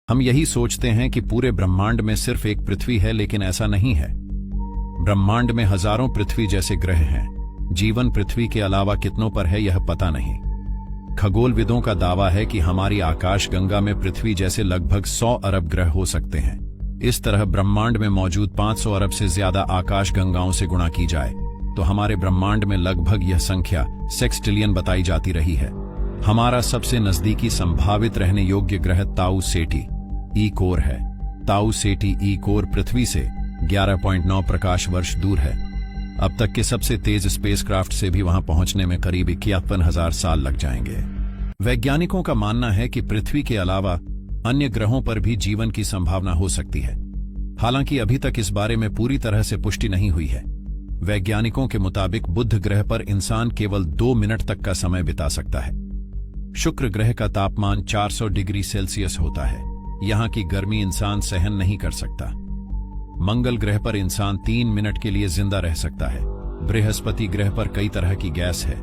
हम यही सोचते हैं कि पूरे ब्रह्मांड में सिर्फ एक पृथ्वी है, लेकिन ऐसा नहीं है। ब्रह्मांड में हजारों पृथ्वी जैसे ग्रह हैं। जीवन पृथ्वी के अलावा कितनों पर है यह पता नहीं। खगोलविदों का दावा है कि हमारी आकाशगंगा में पृथ्वी जैसे लगभग 100 अरब ग्रह हो सकते हैं। इस तरह ब्रह्मांड में मौजूद 500 अरब से ज्यादा आकाशगंगाओं से गुणा की जाए तो हमारे ब्रह्मांड में लगभग यह संख्या सेक्सटिलियन बताई जाती रही है। हमारा सबसे नजदीकी संभावित रहने योग्य ग्रह ताऊ सेटी ई कोर है। ताऊ सेटी ई कोर पृथ्वी से 11.9 प्रकाश वर्ष दूर है। अब तक के सबसे तेज स्पेसक्राफ्ट से भी वहां पहुंचने में करीब 51,000 साल लग जाएंगे। वैज्ञानिकों का मानना है कि पृथ्वी के अलावा अन्य ग्रहों पर भी जीवन की संभावना हो सकती है। हालांकि अभी तक इस बारे में पूरी तरह से पुष्टि नहीं हुई है। वैज्ञानिकों के मुताबिक बुध ग्रह पर इंसान केवल 2 मिनट तक का समय बिता सकता है। शुक्र ग्रह का तापमान 400 डिग्री सेल्सियस होता है। यहां की गर्मी इंसान सहन नहीं कर सकता। मंगल ग्रह पर इंसान 3 मिनट के लिए जिंदा रह सकता है। बृहस्पति ग्रह पर कई तरह की गैस है।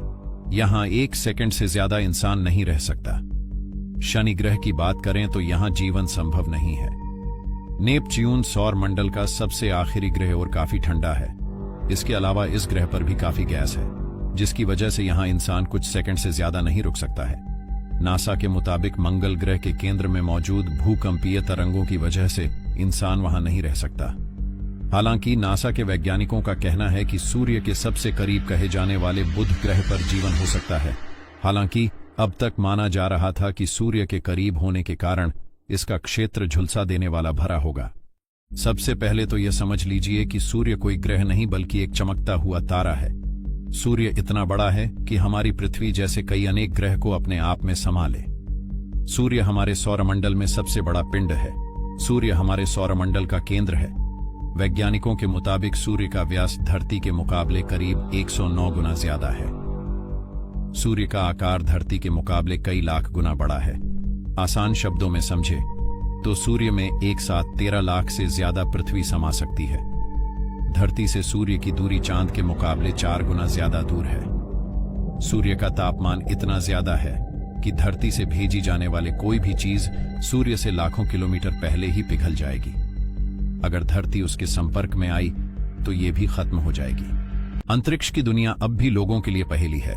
यहां 1 सेकंड से ज्यादा इंसान नहीं रह सकता। शनि ग्रह की बात करें तो यहां जीवन संभव नहीं है। नेपच्यून सौर मंडल का सबसे आखिरी ग्रह और काफी ठंडा है। इसके अलावा इस ग्रह पर भी काफी गैस है, जिसकी वजह से यहां इंसान कुछ सेकंड से ज्यादा नहीं रुक सकता है। नासा के मुताबिक मंगल ग्रह के केंद्र में मौजूद भूकंपीय तरंगों की वजह से इंसान वहां नहीं रह सकता। हालांकि नासा के वैज्ञानिकों का कहना है कि सूर्य के सबसे करीब कहे जाने वाले बुध ग्रह पर जीवन हो सकता है। हालांकि अब तक माना जा रहा था कि सूर्य के करीब होने के कारण इसका क्षेत्र झुलसा देने वाला भरा होगा। सबसे पहले तो यह समझ लीजिए कि सूर्य कोई ग्रह नहीं बल्कि एक चमकता हुआ तारा है। सूर्य इतना बड़ा है कि हमारी पृथ्वी जैसे कई अनेक ग्रह को अपने आप में समा ले। सूर्य हमारे सौरमंडल में सबसे बड़ा पिंड है। सूर्य हमारे सौरमंडल का केंद्र है। वैज्ञानिकों के मुताबिक सूर्य का व्यास धरती के मुकाबले करीब 109 गुना ज्यादा है। सूर्य का आकार धरती के मुकाबले कई लाख गुना बड़ा है। आसान शब्दों में समझे तो सूर्य में एक साथ 13 लाख से ज्यादा पृथ्वी समा सकती है। धरती से सूर्य की दूरी चांद के मुकाबले 4 गुना ज्यादा दूर है। सूर्य का तापमान इतना ज्यादा है कि धरती से भेजी जाने वाले कोई भी चीज सूर्य से लाखों किलोमीटर पहले ही पिघल जाएगी। अगर धरती उसके संपर्क में आई तो ये भी खत्म हो जाएगी। अंतरिक्ष की दुनिया अब भी लोगों के लिए पहेली है।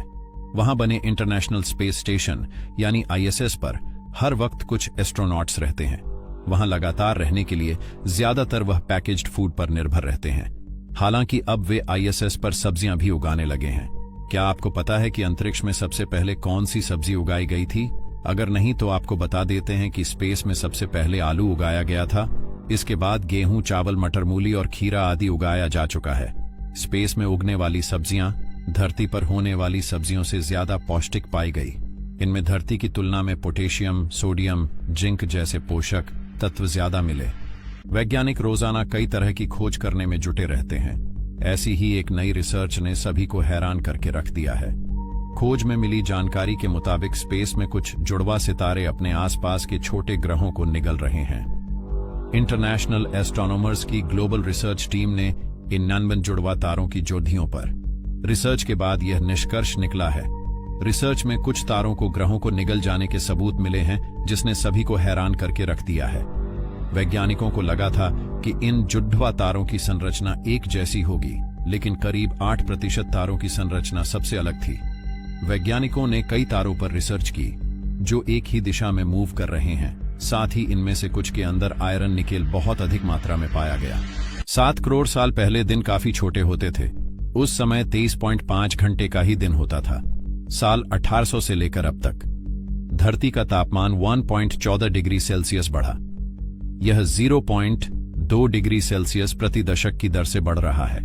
वहां बने इंटरनेशनल स्पेस स्टेशन यानी ISS पर हर वक्त कुछ एस्ट्रोनॉट्स रहते हैं। वहां लगातार रहने के लिए ज्यादातर वह पैकेज्ड फूड पर निर्भर रहते हैं। हालांकि अब वे ISS पर सब्जियां भी उगाने लगे हैं। क्या आपको पता है कि अंतरिक्ष में सबसे पहले कौन सी सब्जी उगाई गई थी? अगर नहीं तो आपको बता देते हैं कि स्पेस में सबसे पहले आलू उगाया गया था। इसके बाद गेहूं, चावल, मटर, मूली और खीरा आदि उगाया जा चुका है। स्पेस में उगने वाली सब्जियां धरती पर होने वाली सब्जियों से ज्यादा पौष्टिक पाई गई। इनमें धरती की तुलना में पोटेशियम, सोडियम, जिंक जैसे पोषक तत्व ज्यादा मिले। वैज्ञानिक रोजाना कई तरह की खोज करने में जुटे रहते हैं। ऐसी ही एक नई रिसर्च ने सभी को हैरान करके रख दिया है। खोज में मिली जानकारी के मुताबिक स्पेस में कुछ जुड़वा सितारे अपने आसपास के छोटे ग्रहों को निगल रहे हैं। इंटरनेशनल एस्ट्रोनॉमर्स की ग्लोबल रिसर्च टीम ने इन 99 जुड़वा तारों की जोड़ियों पर रिसर्च के बाद यह निष्कर्ष निकला है। रिसर्च में कुछ तारों को ग्रहों को निगल जाने के सबूत मिले हैं, जिसने सभी को हैरान करके रख दिया है। वैज्ञानिकों को लगा था कि इन जुड़वा तारों की संरचना एक जैसी होगी, लेकिन करीब 8% तारों की संरचना सबसे अलग थी। वैज्ञानिकों ने कई तारों पर रिसर्च की जो एक ही दिशा में मूव कर रहे हैं। साथ ही इनमें से कुछ के अंदर आयरन निकेल बहुत अधिक मात्रा में पाया गया। 7 करोड़ साल पहले दिन काफी छोटे होते थे। उस समय 23.5 घंटे का ही दिन होता था। साल 1800 से लेकर अब तक धरती का तापमान 1.14 डिग्री सेल्सियस बढ़ा। यह 0.2 डिग्री सेल्सियस प्रति दशक की दर से बढ़ रहा है।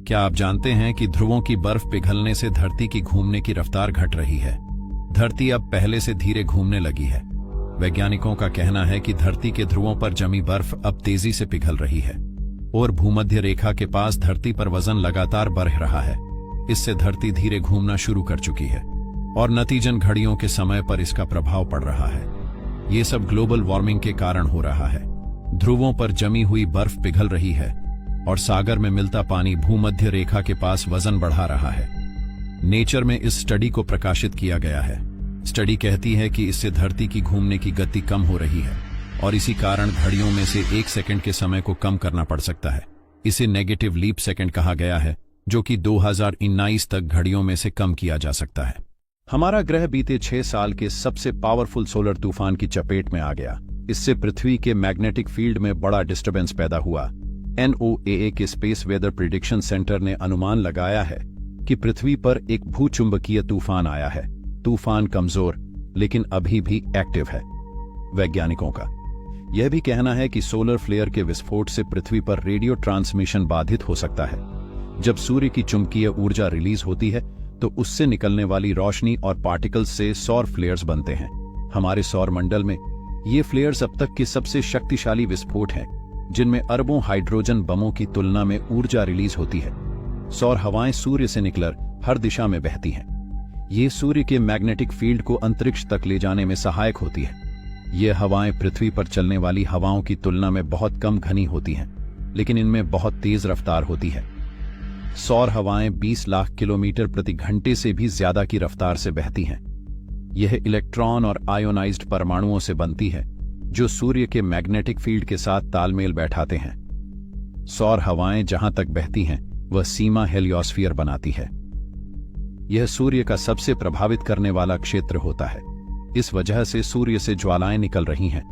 क्या आप जानते हैं कि ध्रुवों की बर्फ पिघलने से धरती की घूमने की रफ्तार घट रही है? धरती अब पहले से धीरे घूमने लगी है। वैज्ञानिकों का कहना है कि धरती के ध्रुवों पर जमी बर्फ अब तेजी से पिघल रही है और भूमध्य रेखा के पास धरती पर वजन लगातार बढ़ रहा है। इससे धरती धीरे घूमना शुरू कर चुकी है और नतीजन घड़ियों के समय पर इसका प्रभाव पड़ रहा है। ये सब ग्लोबल वार्मिंग के कारण हो रहा है। ध्रुवों पर जमी हुई बर्फ पिघल रही है और सागर में मिलता पानी भूमध्य रेखा के पास वजन बढ़ा रहा है। नेचर में इस स्टडी को प्रकाशित किया गया है। स्टडी कहती है कि इससे धरती की घूमने की गति कम हो रही है और इसी कारण घड़ियों में से 1 सेकंड के समय को कम करना पड़ सकता है। इसे नेगेटिव लीप सेकंड कहा गया है, जो कि 2019 तक घड़ियों में से कम किया जा सकता है। हमारा ग्रह बीते 6 साल के सबसे पावरफुल सोलर तूफान की चपेट में आ गया। इससे पृथ्वी के मैग्नेटिक फील्ड में बड़ा डिस्टर्बेंस पैदा हुआ। NOAA के स्पेस वेदर प्रिडिक्शन सेंटर ने अनुमान लगाया है कि पृथ्वी पर एक भूचुंबकीय तूफान आया है। तूफान कमजोर लेकिन अभी भी एक्टिव है। वैज्ञानिकों का यह भी कहना है कि सोलर फ्लेयर के विस्फोट से पृथ्वी पर रेडियो ट्रांसमिशन बाधित हो सकता है। जब सूर्य की चुंबकीय ऊर्जा रिलीज होती है तो उससे निकलने वाली रोशनी और पार्टिकल्स से सौर फ्लेयर्स बनते हैं। हमारे सौर मंडल में ये फ्लेयर्स अब तक के सबसे शक्तिशाली विस्फोट हैं, जिनमें अरबों हाइड्रोजन बमों की तुलना में ऊर्जा रिलीज होती है। सौर हवाएं सूर्य से निकलकर हर दिशा में बहती हैं। ये सूर्य के मैग्नेटिक फील्ड को अंतरिक्ष तक ले जाने में सहायक होती है। ये हवाएं पृथ्वी पर चलने वाली हवाओं की तुलना में बहुत कम घनी होती हैं, लेकिन इनमें बहुत तेज रफ्तार होती है। सौर हवाएं 20 लाख किलोमीटर प्रति घंटे से भी ज्यादा की रफ्तार से बहती हैं। यह इलेक्ट्रॉन और आयोनाइज्ड परमाणुओं से बनती है, जो सूर्य के मैग्नेटिक फील्ड के साथ तालमेल बैठाते हैं। सौर हवाएं जहां तक बहती हैं वह सीमा हेलियोस्फीयर बनाती है। यह सूर्य का सबसे प्रभावित करने वाला क्षेत्र होता है। इस वजह से सूर्य से ज्वालाएं निकल रही हैं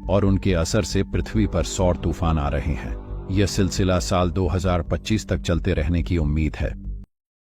और उनके असर से पृथ्वी पर सौर तूफान आ रहे हैं। यह सिलसिला साल 2025 तक चलते रहने की उम्मीद है।